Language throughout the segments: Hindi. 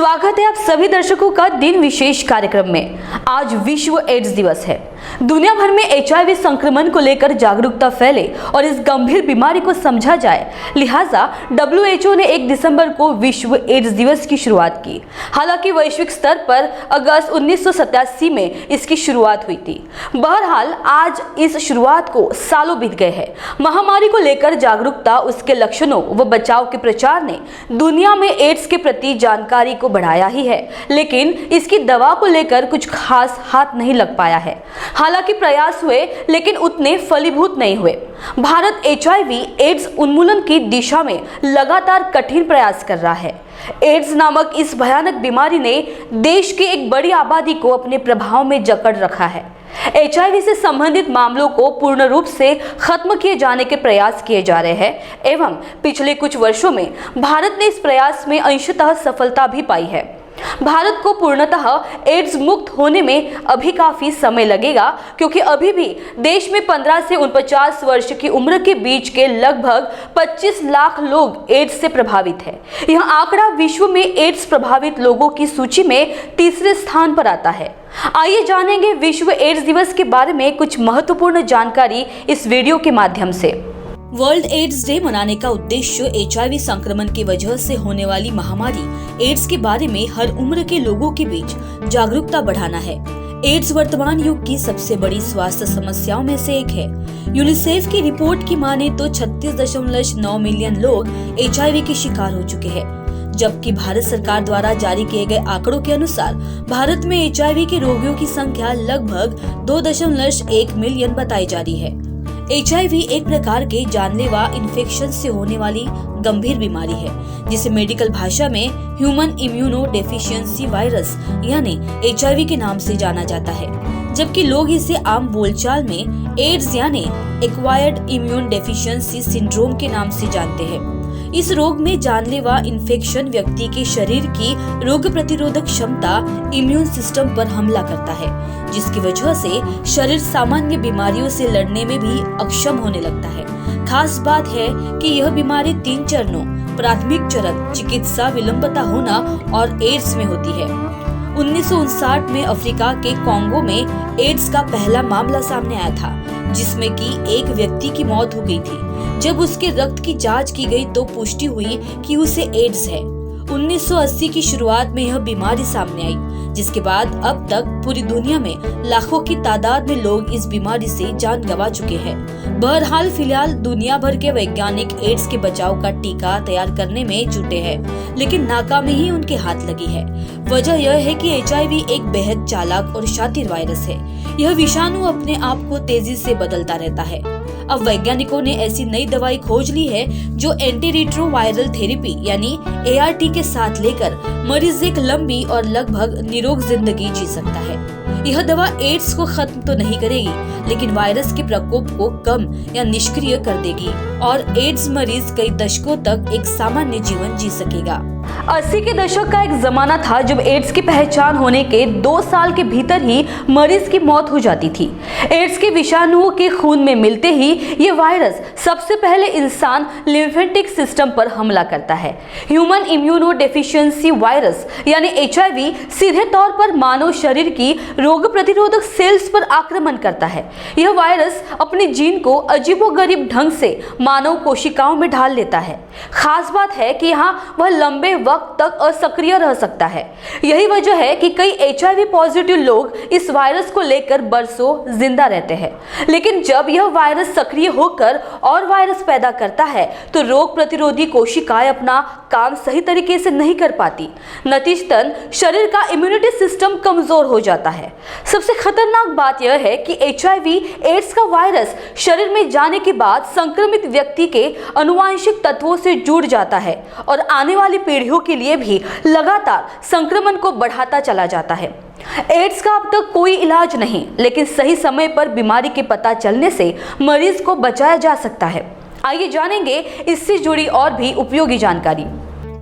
स्वागत है आप सभी दर्शकों का दिन विशेष कार्यक्रम में। आज विश्व एड्स दिवस है। दुनिया भर में HIV संक्रमण को लेकर जागरूकता फैले और इस गंभीर बीमारी को समझा जाए, लिहाजा WHO ने 1 दिसंबर को विश्व एड्स दिवस की शुरुआत की। हालांकि वैश्विक स्तर पर अगस्त 1987 में इसकी शुरुआत हुई थी। बहरहाल आज इस शुरुआत को सालों बीत गए हैं। महामारी को लेकर जागरूकता, उसके लक्षणों व बचाव के प्रचार ने दुनिया में एड्स के प्रति जानकारी को बढ़ाया ही है, लेकिन इसकी दवा को लेकर कुछ खास हाथ नहीं लग पाया है। हालांकि प्रयास हुए, लेकिन उतने फलीभूत नहीं हुए। भारत HIV एड्स उन्मूलन की दिशा में लगातार कठिन प्रयास कर रहा है। एड्स नामक इस भयानक बीमारी ने देश की एक बड़ी आबादी को अपने प्रभाव में जकड़ रखा है। HIV से संबंधित मामलों को पूर्ण रूप से खत्म किए जाने के प्रयास किए जा रहे हैं एवं पिछले कुछ वर्षों में भारत ने इस प्रयास में अंशतः सफलता भी पाई है। भारत को पूर्णतः एड्स मुक्त होने में अभी काफी समय लगेगा, क्योंकि अभी भी देश में 15 से 49 वर्ष की उम्र के बीच के लगभग 25 लाख लोग एड्स से प्रभावित हैं। यह आंकड़ा विश्व में एड्स प्रभावित लोगों की सूची में तीसरे स्थान पर आता है। आइए जानेंगे विश्व एड्स दिवस के बारे में कुछ महत्वपूर्ण जानकारी इस वीडियो के माध्यम से। वर्ल्ड एड्स डे मनाने का उद्देश्य HIV संक्रमण की वजह से होने वाली महामारी एड्स के बारे में हर उम्र के लोगों के बीच जागरूकता बढ़ाना है। एड्स वर्तमान युग की सबसे बड़ी स्वास्थ्य समस्याओं में से एक है। यूनिसेफ की रिपोर्ट की माने तो 36.9 मिलियन लोग HIV के शिकार हो चुके हैं, जबकि भारत सरकार द्वारा जारी किए गए आंकड़ों के अनुसार भारत में HIV के रोगियों की संख्या लगभग 2.1 मिलियन बताई जा रही है। HIV एक प्रकार के जानलेवा इन्फेक्शन से होने वाली गंभीर बीमारी है, जिसे मेडिकल भाषा में ह्यूमन इम्यूनो डेफिशिएंसी वायरस यानी HIV के नाम से जाना जाता है, जबकि लोग इसे आम बोलचाल में एड्स यानी एक्वायर्ड इम्यून डेफिशिएंसी सिंड्रोम के नाम से जानते हैं। इस रोग में जानलेवा इन्फेक्शन व्यक्ति के शरीर की रोग प्रतिरोधक क्षमता इम्यून सिस्टम पर हमला करता है, जिसकी वजह से शरीर सामान्य बीमारियों से लड़ने में भी अक्षम होने लगता है। खास बात है कि यह बीमारी 3 चरणों प्राथमिक चरण, चिकित्सा विलंबता होना और एड्स में होती है। 1959 में अफ्रीका के कॉन्गो में एड्स का पहला मामला सामने आया था, जिसमें कि एक व्यक्ति की मौत हो गई थी। जब उसके रक्त की जांच की गई तो पुष्टि हुई कि उसे एड्स है। 1980 की शुरुआत में यह बीमारी सामने आई, जिसके बाद अब तक पूरी दुनिया में लाखों की तादाद में लोग इस बीमारी से जान गंवा चुके हैं। बहरहाल फिलहाल दुनिया भर के वैज्ञानिक एड्स के बचाव का टीका तैयार करने में जुटे हैं, लेकिन नाकामी ही उनके हाथ लगी है। वजह यह है कि HIV एक बेहद चालाक और शातिर वायरस है। यह विषाणु अपने आप को तेजी से बदलता रहता है। अब वैज्ञानिकों ने ऐसी नई दवाई खोज ली है जो एंटी रिट्रोवायरल थेरेपी यानी ART के साथ लेकर मरीज एक लंबी और लगभग निरोग जिंदगी जी सकता है। यह दवा एड्स को खत्म तो नहीं करेगी, लेकिन वायरस के प्रकोप को कम या निष्क्रिय कर देगी और एड्स मरीज कई दशकों तक एक सामान्य जीवन जी सकेगा। 80 के दशक का एक जमाना था जब एड्स की पहचान होने के 2 साल के भीतर ही मरीज की मौत हो जाती थी। एड्स के विषाणुओं के खून में मिलते ही ये वायरस सबसे पहले इंसान लिम्फेटिक सिस्टम पर हमला करता है। ह्यूमन इम्यूनो डेफिशिएंसी वायरस यानी HIV सीधे तौर पर मानव शरीर की रोग प्रतिरोधक सेल्स पर आक्रमण करता है। यह वायरस अपने जीन को अजीबोगरीब ढंग से मानव कोशिकाओं में ढाल लेता है। खास बात है कि यहाँ वह लंबे वक्त तक असक्रिय रह सकता है। यही वजह है कि कई HIV पॉजिटिव लोग इस वायरस को लेकर बरसों जिंदा रहते हैं। लेकिन जब यह वायरस सक्रिय होकर और वायरस पैदा करता है तो रोग प्रतिरोधी कोशिकाएं अपना काम सही तरीके से नहीं कर पाती। नतीजतन शरीर का इम्यूनिटी सिस्टम कमजोर हो जाता है। सबसे खतरनाक बात यह है कि HIV एड्स का वायरस शरीर में जाने के बाद संक्रमित व्यक्ति के आनुवंशिक तत्वों से जुड़ जाता है और आने वाली पीढ़ियों के लिए भी लगातार संक्रमण को बढ़ाता चला जाता है। एड्स का अब तक कोई इलाज नहीं, लेकिन सही समय पर बीमारी के पता चलने से मरीज को बचाया जा सकता है। आइए जानेंगे इससे जुड़ी और भी उपयोगी जानकारी।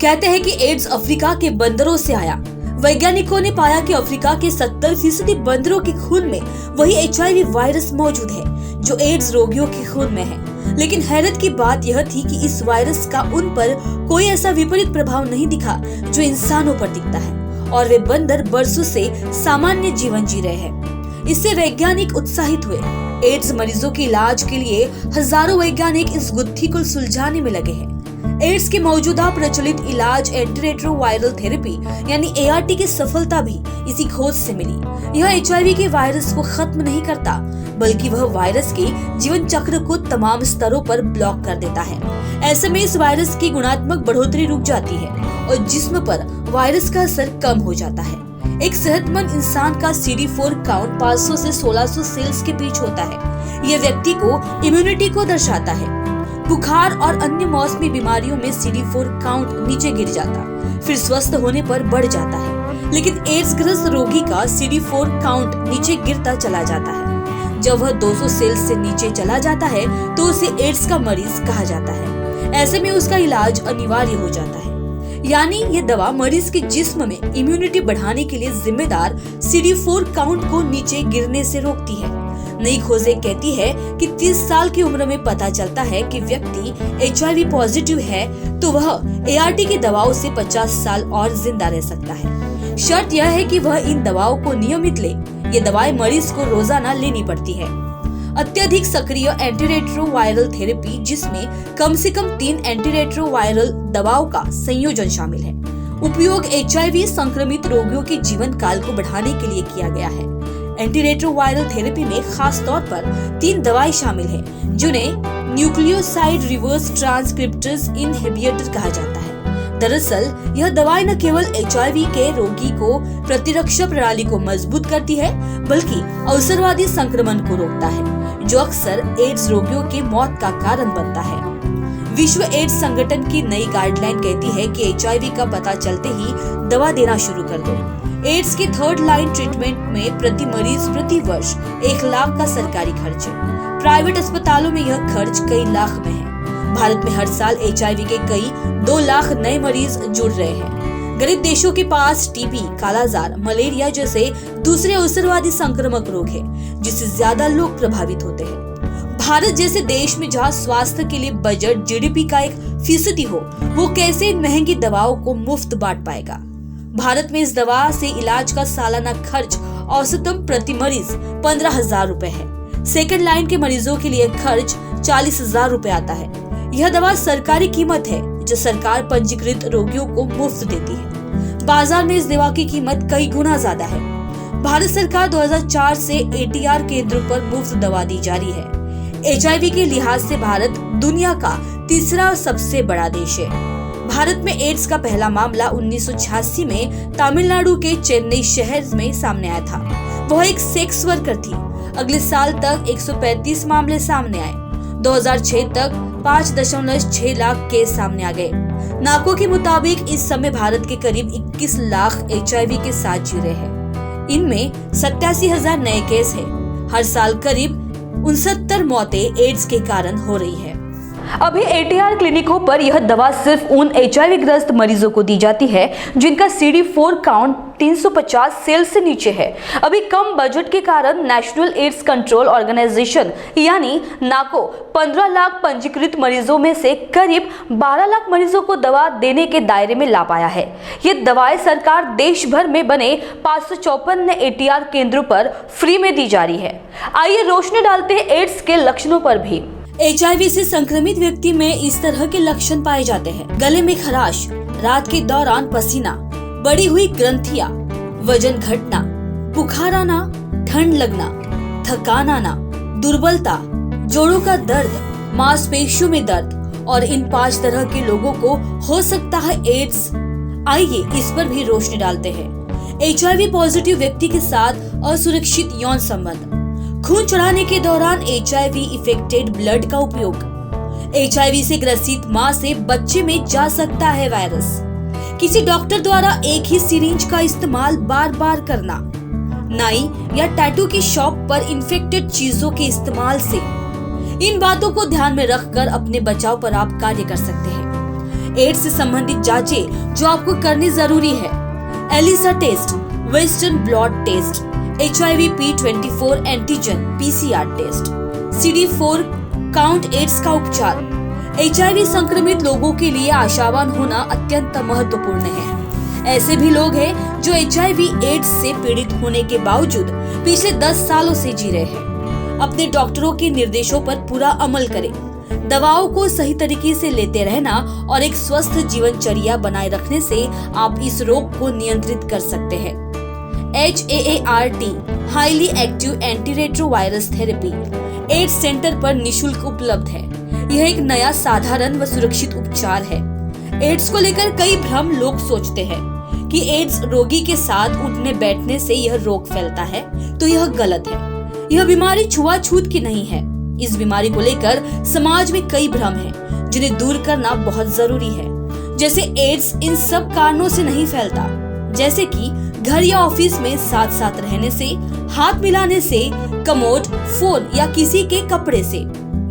कहते हैं कि एड्स अफ्रीका के बंदरों से आया। वैज्ञानिकों ने पाया कि अफ्रीका के 70% बंदरों के खून में वही HIV वायरस मौजूद है जो एड्स रोगियों के खून में है। लेकिन हैरत की बात यह थी कि इस वायरस का उन पर कोई ऐसा विपरीत प्रभाव नहीं दिखा जो इंसानों पर दिखता है, और वे बंदर बरसों से सामान्य जीवन जी रहे हैं। इससे वैज्ञानिक उत्साहित हुए। एड्स मरीजों के इलाज के लिए हजारों वैज्ञानिक इस गुत्थी को सुलझाने में लगे हैं। एड्स के मौजूदा प्रचलित इलाज एंटीरेट्रोवायरल थेरेपी यानी ART की सफलता भी इसी खोज से मिली। यह HIV के वायरस को खत्म नहीं करता, बल्कि वह वायरस के जीवन चक्र को तमाम स्तरों पर ब्लॉक कर देता है। ऐसे में इस वायरस की गुणात्मक बढ़ोतरी रुक जाती है और जिस्म पर वायरस का असर कम हो जाता है। एक सेहतमंद इंसान का CD4 काउंट 500 से 1600 सेल्स के बीच होता है। यह व्यक्ति को इम्यूनिटी को दर्शाता है। बुखार और अन्य मौसमी बीमारियों में CD4 काउंट नीचे गिर जाता, फिर स्वस्थ होने पर बढ़ जाता है। लेकिन एड्स ग्रस्त रोगी का CD4 काउंट नीचे गिरता चला जाता है। जब वह 200 सेल्स से नीचे चला जाता है तो उसे एड्स का मरीज कहा जाता है। ऐसे में उसका इलाज अनिवार्य हो जाता है। यानी ये दवा मरीज के जिस्म में इम्यूनिटी बढ़ाने के लिए जिम्मेदार CD4 काउंट को नीचे गिरने से रोकती है। नई खोजें कहती है कि 30 साल की उम्र में पता चलता है कि व्यक्ति HIV पॉजिटिव है तो वह ART की दवाओं से 50 साल और जिंदा रह सकता है। शर्त यह है कि वह इन दवाओं को नियमित ले। ये दवाएं मरीज को रोजाना लेनी पड़ती है। अत्यधिक सक्रिय एंटीरेट्रोवायरल थेरेपी, जिसमें कम से कम 3 एंटीरेट्रोवायरल दवाओं का संयोजन शामिल है, उपयोग HIV संक्रमित रोगियों के जीवन काल को बढ़ाने के लिए किया गया है। एंटीरेट्रोवायरल थेरेपी में खास तौर पर 3 दवाएं शामिल हैं, जिन्हें न्यूक्लियोसाइड रिवर्स ट्रांसक्रिप्टेज इनहिबिटर कहा जाता है। दरअसल यह दवाएं न केवल HIV के रोगी को प्रतिरक्षा प्रणाली को मजबूत करती है, बल्कि अवसरवादी संक्रमण को रोकता है, जो अक्सर एड्स रोगियों की मौत का कारण बनता है। विश्व एड्स संगठन की नई गाइडलाइन कहती है कि HIV का पता चलते ही दवा देना शुरू कर दो। एड्स के 3rd लाइन ट्रीटमेंट में प्रति मरीज प्रति वर्ष 1 लाख का सरकारी खर्च है। प्राइवेट अस्पतालों में यह खर्च कई लाख में है। भारत में हर साल HIV के कई 2 लाख नए मरीज जुड़ रहे हैं। गरीब देशों के पास TB, कालाजार, मलेरिया जैसे दूसरे अवसरवादी संक्रामक रोग है, जिससे ज्यादा लोग प्रभावित होते हैं। भारत जैसे देश में जहां स्वास्थ्य के लिए बजट GDP का 1% हो, वो कैसे इन महंगी दवाओं को मुफ्त बांट पाएगा। भारत में इस दवा से इलाज का सालाना खर्च औसतन प्रति मरीज 15,000 रुपए है। 2nd लाइन के मरीजों के लिए खर्च 40,000 रुपए आता है। यह दवा सरकारी कीमत है, जो सरकार पंजीकृत रोगियों को मुफ्त देती है। बाजार में इस दवा की कीमत कई गुना ज्यादा है। भारत सरकार 2004 से ATR केंद्रों पर मुफ्त दवा दी जा रही है। HIV के लिहाज से भारत दुनिया का 3रा सबसे बड़ा देश है। भारत में एड्स का पहला मामला 1986 में तमिलनाडु के चेन्नई शहर में सामने आया था। वह एक सेक्स वर्कर थी। अगले साल तक 135 मामले सामने आए। 2006 तक 5.6 लाख केस सामने आ गए। नाको के मुताबिक इस समय भारत के करीब 21 लाख HIV के साथ जी रहे हैं। इनमें 87,000 नए केस हैं। हर साल करीब 69 मौतें एड्स के कारण हो रही है। अभी ATR क्लिनिकों पर यह दवा सिर्फ उन HIV ग्रस्त मरीजों को दी जाती है जिनका CD4 काउंट 350 सेल से नीचे है। अभी कम बजट के कारण नेशनल एड्स कंट्रोल ऑर्गेनाइजेशन यानी नाको 15 लाख पंजीकृत मरीजों में से करीब 12 लाख मरीजों को दवा देने के दायरे में ला पाया है। ये दवाएं सरकार देश भर में बने 554 ATR केंद्रों पर फ्री में दी जा रही है। आइए रोशनी डालते हैं एड्स के लक्षणों पर भी। HIV से संक्रमित व्यक्ति में इस तरह के लक्षण पाए जाते हैं: गले में खराश, रात के दौरान पसीना, बढ़ी हुई ग्रंथियां, वजन घटना, बुखार आना, ठंड लगना, थकान आना, दुर्बलता, जोड़ों का दर्द, मांसपेशियों में दर्द, और इन 5 तरह के लोगों को हो सकता है एड्स। आइए इस पर भी रोशनी डालते हैं। HIV पॉजिटिव व्यक्ति के साथ असुरक्षित यौन संबंध, खून चढ़ाने के दौरान HIV इफेक्टेड ब्लड का उपयोग, HIV से ग्रसित मां से बच्चे में जा सकता है वायरस, किसी डॉक्टर द्वारा एक ही सिरिंज का इस्तेमाल बार बार करना, नाई या टैटू की शॉप पर इन्फेक्टेड चीजों के इस्तेमाल से। इन बातों को ध्यान में रखकर अपने बचाव पर आप कार्य कर सकते हैं। एड्स से संबंधित जांचें जो आपको करनी जरूरी है: ELISA test, western blot test, HIV P24 antigen PCR test, CD4 count AIDS का उपचार। HIV संक्रमित लोगों के लिए आशावान होना अत्यंत महत्वपूर्ण है। ऐसे भी लोग हैं जो HIV एड्स से पीड़ित होने के बावजूद पिछले 10 सालों से जी रहे हैं। अपने डॉक्टरों के निर्देशों पर पूरा अमल करें, दवाओं को सही तरीके से लेते रहना और एक स्वस्थ जीवनचर्या बनाए रखने से आप इस रोग को नियंत्रित कर सकते हैं। HAART highly active antiretrovirus therapy AIDS centre पर निशुल्क उपलब्ध है। यह एक नया साधारण व सुरक्षित उपचार है। एड्स को लेकर कई भ्रम लोग सोचते हैं कि एड्स रोगी के साथ उठने बैठने से यह रोग फैलता है, तो यह गलत है। यह बीमारी छुआछूत की नहीं है। इस बीमारी को लेकर समाज में कई भ्रम हैं, जिन्हें दूर करना बहुत जरूरी है। जैसे एड्स इन सब कारणों से नहीं फैलता, जैसे कि घर या ऑफिस में साथ साथ रहने से, हाथ मिलाने से, कमोड, फोन या किसी के कपड़े से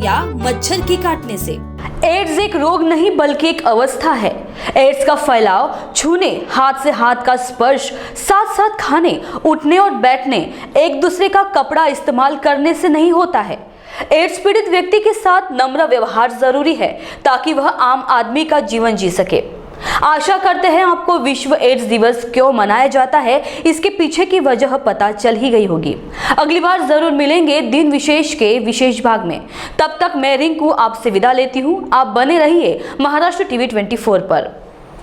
या मच्छर के काटने से। एड्स एक रोग नहीं बल्कि एक अवस्था है। एड्स का फैलाव छूने, हाथ से हाथ का स्पर्श, साथ साथ खाने, उठने और बैठने, एक दूसरे का कपड़ा इस्तेमाल करने से नहीं होता है। एड्स पीड़ित व्यक्ति के साथ नम्र व्यवहार जरूरी है ताकि वह आम आदमी का जीवन जी सके। आशा करते हैं आपको विश्व एड्स दिवस क्यों मनाया जाता है इसके पीछे की वजह पता चल ही गई होगी। अगली बार जरूर मिलेंगे दिन विशेष के विशेष भाग में। तब तक मैं रिंकू आपसे विदा लेती हूँ। आप बने रहिए महाराष्ट्र TV 24 पर।